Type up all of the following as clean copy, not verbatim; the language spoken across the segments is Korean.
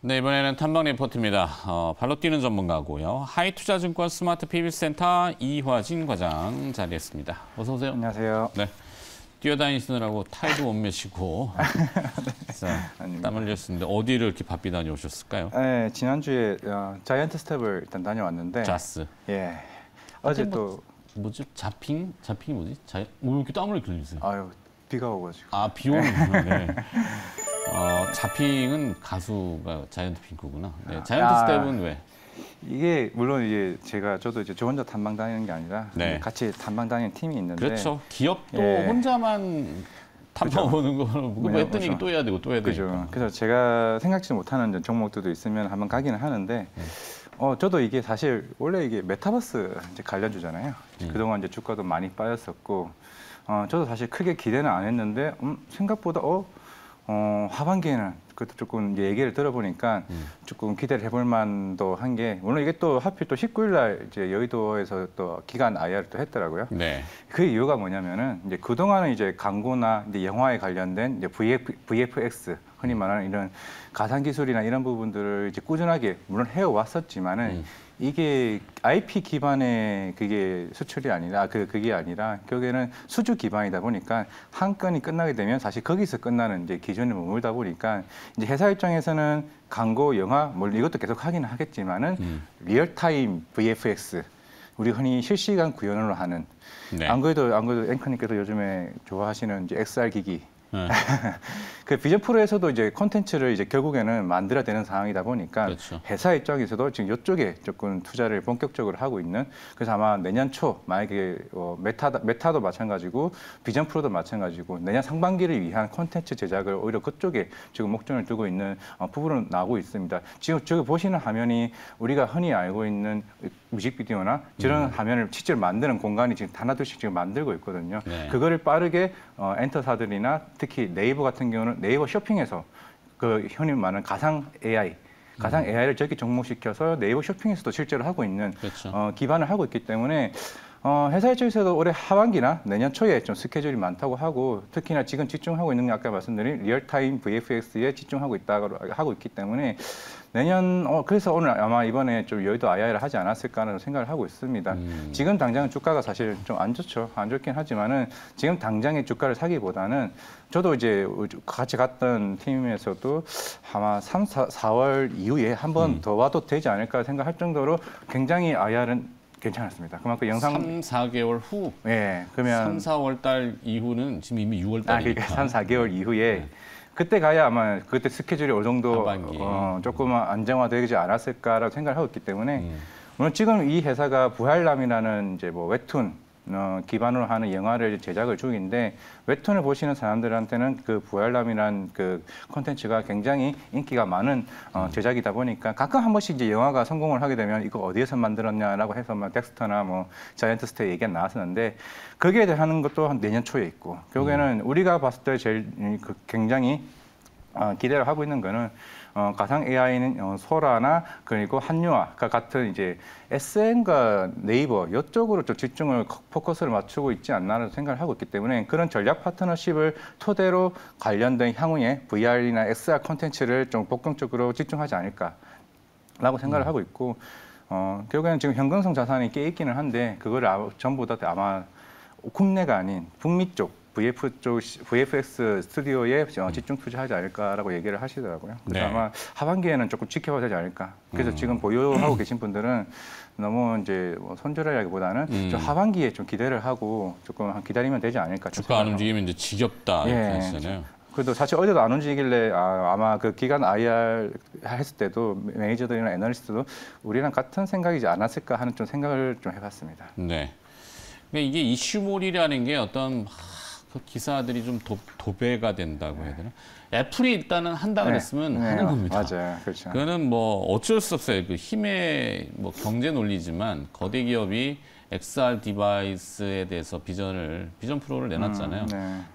네, 이번에는 탐방 리포트입니다. 발로 뛰는 전문가고요. 하이투자증권 스마트 PB센터 이화진 과장 자리했습니다. 어서 오세요. 안녕하세요. 네, 뛰어다니시느라고 타이도 못 메시고 땀 흘렸는데 어디를 이렇게 바삐 다녀오셨을까요? 네, 지난주에 자이언트 스텝을 일단 다녀왔는데 자스. 예. 어제 또 뭐지? 자핑이 뭐지? 왜 이렇게 땀을 이렇게 흘리세요? 아유, 비가 오가지고. 아, 비 오는구나. 네. 자핑은 가수가 자이언트 핑크구나. 네, 자이언트 스텝은 왜? 이게 물론 이제 저도 이제 저 혼자 탐방 다니는 게 아니라 네. 같이 탐방 다니는 팀이 있는데. 그렇죠. 기업도 예. 혼자만 탐방 오는 거는 했더니 그렇죠. 또 해야 되고 또 해야 되니까. 그죠. 그래서 제가 생각지 못하는 종목들도 있으면 한번 가기는 하는데. 저도 이게 사실 원래 이게 메타버스 이제 관련주잖아요. 그동안 이제 주가도 많이 빠졌었고, 저도 사실 크게 기대는 안 했는데 생각보다 하반기에는 그것도 조금 이제 얘기를 들어보니까 조금 기대를 해볼 만도 한 게, 물론 이게 또 하필 또 19일 날 이제 여의도에서 또 기간 IR을 또 했더라고요. 네. 그 이유가 뭐냐면은 이제 그동안은 이제 광고나 이제 영화에 관련된 이제 VFX 흔히 말하는 이런 가상 기술이나 이런 부분들을 이제 꾸준하게 물론 해왔었지만은 이게 IP 기반의 그게 수출이 아니라 그게 아니라 결국에는 수주 기반이다 보니까 한 건이 끝나게 되면 사실 거기서 끝나는 이제 기준에 머물다 보니까 이제 회사 입장에서는 광고, 영화, 뭐 이것도 계속 하기는 하겠지만은 리얼타임 VFX 우리 흔히 실시간 구현으로 하는 네. 안 그래도 앵커님께서 요즘에 좋아하시는 이제 XR 기기. 그 비전 프로에서도 이제 콘텐츠를 이제 결국에는 만들어야 되는 상황이다 보니까 그렇죠. 회사 입장에서도 지금 이쪽에 조금 투자를 본격적으로 하고 있는, 그래서 아마 내년 초 만약에 메타도 마찬가지고 비전 프로도 마찬가지고 내년 상반기를 위한 콘텐츠 제작을 오히려 그쪽에 지금 목전을 두고 있는 부분은 나오고 있습니다. 지금 저기 보시는 화면이 우리가 흔히 알고 있는 뮤직비디오나 저런 화면을 실제로 만드는 공간이 지금 하나둘씩 지금 만들고 있거든요. 네. 그거를 빠르게 엔터사들이나 특히 네이버 같은 경우는 네이버 쇼핑에서 그 흔히 말하는 가상 AI를 저기 접목시켜서 네이버 쇼핑에서도 실제로 하고 있는 그렇죠. 기반을 하고 있기 때문에 회사 입장에서도 올해 하반기나 내년 초에 좀 스케줄이 많다고 하고, 특히나 지금 집중하고 있는 게 아까 말씀드린 리얼타임 VFX에 집중하고 하고 있기 때문에 내년 그래서 오늘 아마 이번에 좀 여의도 IR을 하지 않았을까라는 생각을 하고 있습니다. 지금 당장은 주가가 사실 좀 안 좋죠. 안 좋긴 하지만은 지금 당장의 주가를 사기보다는 저도 이제 같이 갔던 팀에서도 아마 4월 이후에 한 번 더 와도 되지 않을까 생각할 정도로 굉장히 IR은 괜찮았습니다. 그만큼 영상 3, 4개월 후. 네, 그러면 3, 4월 달 이후는 지금 이미 6월 달이니까. 그러니까 3, 4개월 이후에 그때 가야 아마 그때 스케줄이 어느 정도 조금 안정화되지 않았을까라고 생각을 하고 있기 때문에 물론 지금 이 회사가 부활남이라는 이제 뭐 웹툰 기반으로 하는 영화를 제작을 중인데, 웹툰을 보시는 사람들한테는 그 부활남이라는 그 콘텐츠가 굉장히 인기가 많은 제작이다 보니까 가끔 한 번씩 이제 영화가 성공을 하게 되면 이거 어디에서 만들었냐라고 해서 뭐 덱스터나 뭐 자이언트 스텝 얘기가 나왔었는데, 거기에 대한 것도 한 내년 초에 있고, 결국에는 우리가 봤을 때 제일 굉장히 기대를 하고 있는 거는 가상 AI는 소라나 그리고 한유아가 같은 이제 SN과 네이버 이쪽으로 좀 집중을 포커스를 맞추고 있지 않나라는 생각을 하고 있기 때문에 그런 전략 파트너십을 토대로 관련된 향후에 VR이나 XR 콘텐츠를 좀 본격적으로 집중하지 않을까라고 생각을 하고 있고, 결국에는 지금 현금성 자산이 꽤 있기는 한데 그거를 전부 다 아마 국내가 아닌 북미 쪽 VFX 스튜디오에 집중 투자하지 않을까라고 얘기를 하시더라고요. 그래서 네. 아마 하반기에는 조금 지켜봐야 되지 않을까. 그래서 지금 보유하고 계신 분들은 너무 이제 손절하기보다는 좀 하반기에 좀 기대를 하고 조금 기다리면 되지 않을까. 주가 안 움직이면 이제 지겹다 이렇게 하시잖아요. 그래도 사실 어제도 안 움직이길래 아마 그 기간 IR 했을 때도 매니저들이나 애널리스트도 우리랑 같은 생각이지 않았을까 하는 좀 생각을 좀 해봤습니다. 네. 근데 이게 이슈몰이라는 게 어떤 그 기사들이 좀 도배가 된다고 해야 되나? 애플이 일단은 한다 그랬으면 하는 겁니다. 맞아요, 그렇죠. 그거는 뭐 어쩔 수 없어요. 그 힘의 뭐 경제 논리지만 거대 기업이 XR 디바이스에 대해서 비전 프로를 내놨잖아요.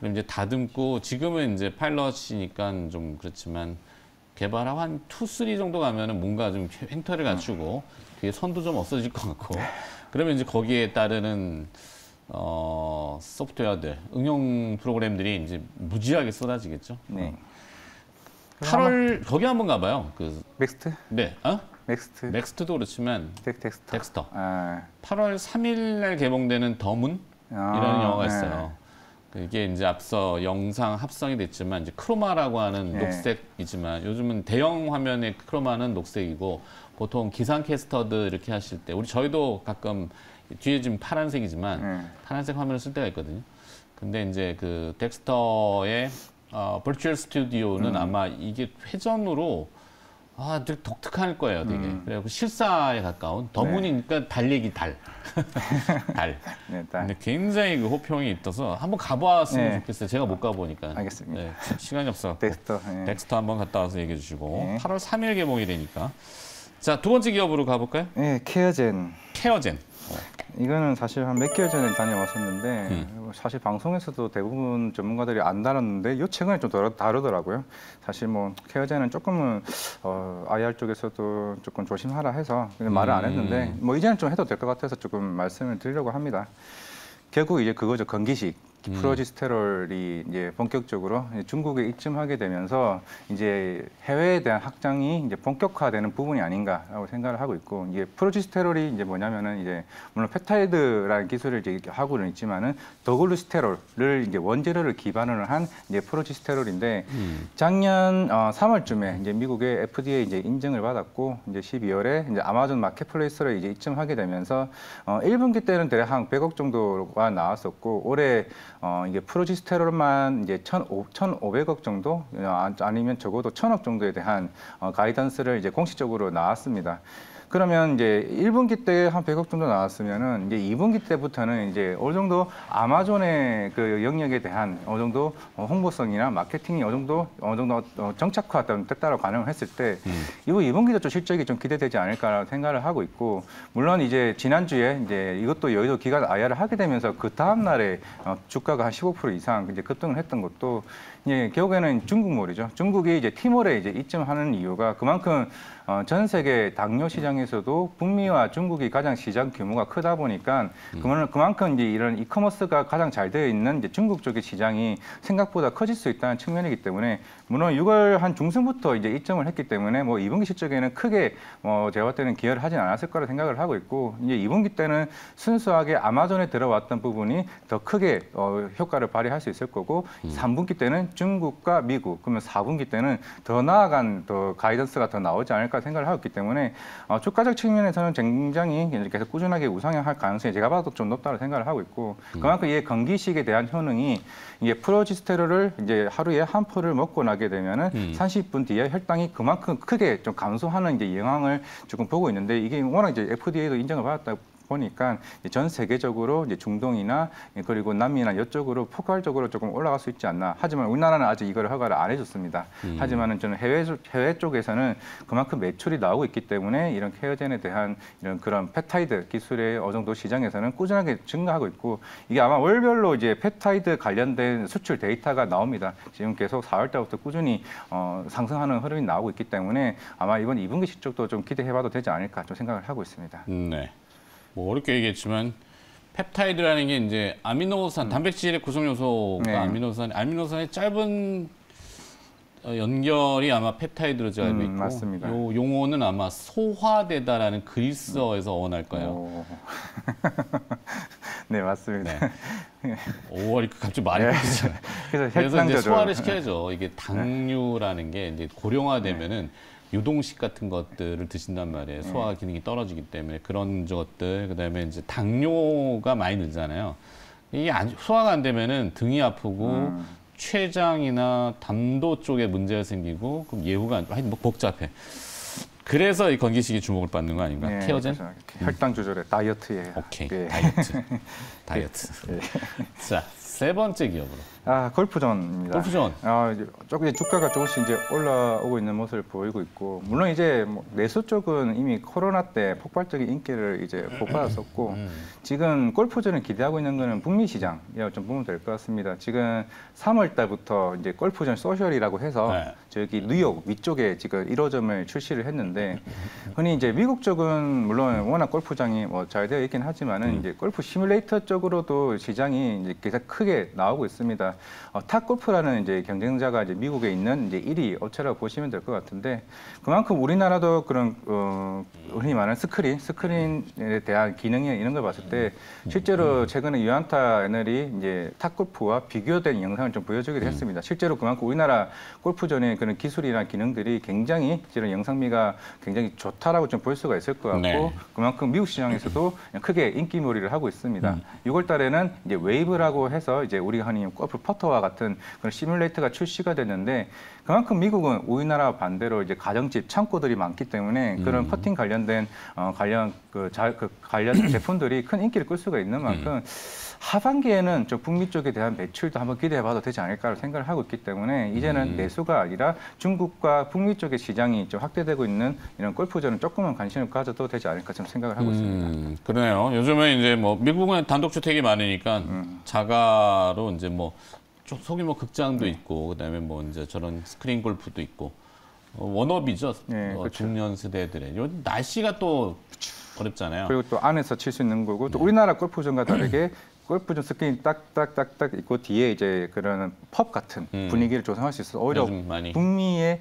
그럼 이제 다듬고 지금은 이제 파일럿이니까 좀 그렇지만 개발하고 한 2, 3 정도 가면은 뭔가 좀 횡터를 갖추고 그게 선도 좀 없어질 것 같고 그러면 이제 거기에 따르는 소프트웨어들, 응용 프로그램들이 이제 무지하게 쏟아지겠죠. 네. 8월 거기 한번 가봐요. 그 맥스트? 네, 맥스트. 맥스트도 그렇지만 덱스터. 8월 3일 날 개봉되는 더문 이라는 영화가 있어요. 이게 이제 앞서 영상 합성이 됐지만 이제 크로마라고 하는 녹색이지만 요즘은 대형 화면의 크로마는 녹색이고 보통 기상캐스터들 이렇게 하실 때 저희도 가끔 뒤에 지금 파란색이지만 파란색 화면을 쓸 때가 있거든요. 근데 이제 그 덱스터의 버추얼 스튜디오는 아마 이게 회전으로 되게 독특할 거예요, 되게. 그래서 실사에 가까운 더문이니까 달 얘기 달. 달. 네, 달. 근데 굉장히 그 호평이 있어서 한번 가보았으면 좋겠어요. 제가 못 가보니까. 알겠습니다. 네, 시간이 없어. 덱스터. 덱스터 한번 갔다 와서 얘기해 주시고 8월 3일 개봉이 되니까. 자, 두 번째 기업으로 가볼까요? 네, 케어젠. 이거는 사실 한 몇 개월 전에 다녀왔었는데 사실 방송에서도 대부분 전문가들이 안 다뤘는데 요 최근에 좀 다르더라고요. 사실 뭐 케어젠은 조금은 IR 쪽에서도 조금 조심하라 해서 말을 안 했는데 뭐 이제는 좀 해도 될 것 같아서 조금 말씀을 드리려고 합니다. 결국 이제 그거죠. 건기식. 프로지스테롤이 이제 본격적으로 중국에 입점하게 되면서 이제 해외에 대한 확장이 이제 본격화되는 부분이 아닌가라고 생각을 하고 있고, 이게 프로지스테롤이 이제 뭐냐면은 이제 물론 펩타이드라는 기술을 이제 하고는 있지만은 더글루스테롤을 이제 원재료를 기반으로 한 이제 프로지스테롤인데 작년 3월쯤에 이제 미국의 FDA 이제 인증을 받았고 이제 12월에 이제 아마존 마켓플레이스로 이제 입점하게 되면서 1분기 때는 대략 한 100억 정도가 나왔었고 올해 이게 프로지스테롤만 이제 1,500억 정도 아니면 적어도 1,000억 정도에 대한 가이던스를 이제 공식적으로 나왔습니다. 그러면 이제 1분기 때 한 100억 정도 나왔으면은 이제 2분기 때부터는 이제 어느 정도 아마존의 그 영역에 대한 어느 정도 홍보성이나 마케팅이 어느 정도 정착화됐다라고 가능을 했을 때 이번 2분기도 좀 실적이 좀 기대되지 않을까라는 생각을 하고 있고, 물론 이제 지난주에 이제 이것도 여의도 기간 IR을 하게 되면서 그 다음 날에 주가가 한 15% 이상 이제 급등을 했던 것도 이제 결국에는 중국몰이죠. 중국이 이제 티몰에 이제 입점하는 이유가 그만큼 전 세계 당뇨 시장에서도 북미와 중국이 가장 시장 규모가 크다 보니까 그만큼 이제 이런 이커머스가 가장 잘 되어 있는 이제 중국 쪽의 시장이 생각보다 커질 수 있다는 측면이기 때문에, 물론 6월 한 중순부터 이제 입점을 했기 때문에 뭐 2분기 실적에는 크게 제가 볼 때는 기여를 하진 않았을 거라 생각을 하고 있고, 이제 2분기 때는 순수하게 아마존에 들어왔던 부분이 더 크게 효과를 발휘할 수 있을 거고 3분기 때는 중국과 미국, 그러면 4분기 때는 더 나아간 더 가이던스가 더 나오지 않을까 생각을 하고 있기 때문에 주가적 측면에서는 굉장히 계속 꾸준하게 우상향할 가능성이 제가 봐도 좀 높다고 생각을 하고 있고, 그만큼 이 건기식에 대한 효능이 이게 프로지스테롤을 이제 하루에 한 포를 먹고 나게 되면은 30분 뒤에 혈당이 그만큼 크게 좀 감소하는 이제 영향을 조금 보고 있는데, 이게 워낙 이제 FDA도 인정을 받았다 보니까 전 세계적으로 이제 중동이나 그리고 남미나 이쪽으로 폭발적으로 조금 올라갈 수 있지 않나. 하지만 우리나라는 아직 이거를 허가를 안 해줬습니다. 하지만은 저는 해외 쪽에서는 그만큼 매출이 나오고 있기 때문에 이런 케어젠에 대한 이런 그런 펩타이드 기술의 어느 정도 시장에서는 꾸준하게 증가하고 있고, 이게 아마 월별로 이제 펩타이드 관련된 수출 데이터가 나옵니다. 지금 계속 4월 달부터 꾸준히 상승하는 흐름이 나오고 있기 때문에 아마 이번 2분기 실적도 좀 기대해봐도 되지 않을까 좀 생각을 하고 있습니다. 네. 뭐 어렵게 얘기했지만 펩타이드라는 게 이제 아미노산, 단백질의 구성 요소가 아미노산의 짧은 연결이 아마 펩타이드로 제가 알고 있고, 맞습니다. 요 용어는 아마 소화되다라는 그리스어에서 어원할 거예요. 네, 맞습니다. 네. 5월이 갑자기 말이 바뀌잖아요. 그래서 이제 소화를 시켜야죠. 이게 당류라는 게 이제 고령화되면은 유동식 같은 것들을 드신단 말이에요. 소화 기능이 떨어지기 때문에 그런 것들, 그다음에 이제 당뇨가 많이 늘잖아요. 이게 소화가 안 되면은 등이 아프고 췌장이나 담도 쪽에 문제가 생기고 그럼 예후가 하여튼 뭐 복잡해. 그래서 이 건기식이 주목을 받는 거 아닌가? 네, 케어젠? 그렇죠. 혈당 조절에 다이어트에. 오케이. 네. 다이어트. 자, 세 번째 기업으로. 골프존입니다. 골프존. 조금 주가가 조금씩 이제 올라오고 있는 모습을 보이고 있고, 물론 이제 뭐 내수 쪽은 이미 코로나 때 폭발적인 인기를 이제 복받았었고, 지금 골프존을 기대하고 있는 거는 북미 시장이라고 좀 보면 될 것 같습니다. 지금 3월 달부터 이제 골프존 소셜이라고 해서 저기 뉴욕 위쪽에 지금 1호점을 출시를 했는데, 흔히 이제 미국 쪽은 물론 워낙 골프장이 뭐 잘 되어 있긴 하지만은 이제 골프 시뮬레이터 쪽으로도 시장이 이제 계속 크게 크게 나오고 있습니다. 탑골프라는 이제 경쟁자가 이제 미국에 있는 이제 1위 업체라고 보시면 될 것 같은데 그만큼 우리나라도 그런 흔히 말하는 스크린에 대한 기능이나 이런 걸 봤을 때 실제로 최근에 유안타 NL이 이제 탑골프와 비교된 영상을 좀 보여주기도 했습니다. 실제로 그만큼 우리나라 골프전의 그런 기술이나 기능들이 굉장히 이런 영상미가 굉장히 좋다라고 좀 볼 수가 있을 것 같고 네. 그만큼 미국 시장에서도 크게 인기몰이를 하고 있습니다. 6월 달에는 이제 웨이브라고 해서 이제 우리가 하는 골프 퍼터와 같은 그런 시뮬레이터가 출시가 됐는데 그만큼 미국은 우리나라 반대로 이제 가정집 창고들이 많기 때문에 그런 퍼팅 관련된 관련 제품들이 큰 인기를 끌 수가 있는 만큼 하반기에는 좀 북미 쪽에 대한 매출도 한번 기대해봐도 되지 않을까 생각을 하고 있기 때문에 이제는 내수가 아니라 중국과 북미 쪽의 시장이 좀 확대되고 있는 이런 골프전은 조금은 관심을 가져도 되지 않을까 좀 생각을 하고 있습니다. 그러네요. 요즘에 이제 뭐 미국은 단독주택이 많으니까 자가로 이제 뭐 소규모 극장도 있고 그다음에 뭐 이제 저런 스크린 골프도 있고 원업이죠. 네, 그렇죠. 중년 세대들의 요 날씨가 또 어렵잖아요. 그리고 또 안에서 칠 수 있는 거고 또 우리나라 골프전과 다르게 골프전 스크린 딱딱딱딱 있고 뒤에 이제 그런 펍 같은 분위기를 조성할 수 있어서 오히려 북미의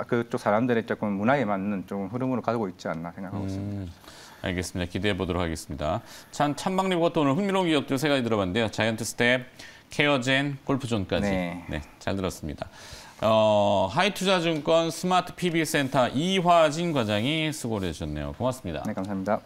그쪽 사람들의 조금 문화에 맞는 좀 흐름으로 가지고 있지 않나 생각하고 있습니다. 알겠습니다. 기대해 보도록 하겠습니다. 찬방 리포터 오늘 흥미로운 기업들 세 가지 들어봤는데요. 자이언트 스텝, 케어젠, 골프존까지 네, 잘 들었습니다. 하이투자증권 스마트 PB센터 이화진 과장이 수고를 해주셨네요. 고맙습니다. 네, 감사합니다.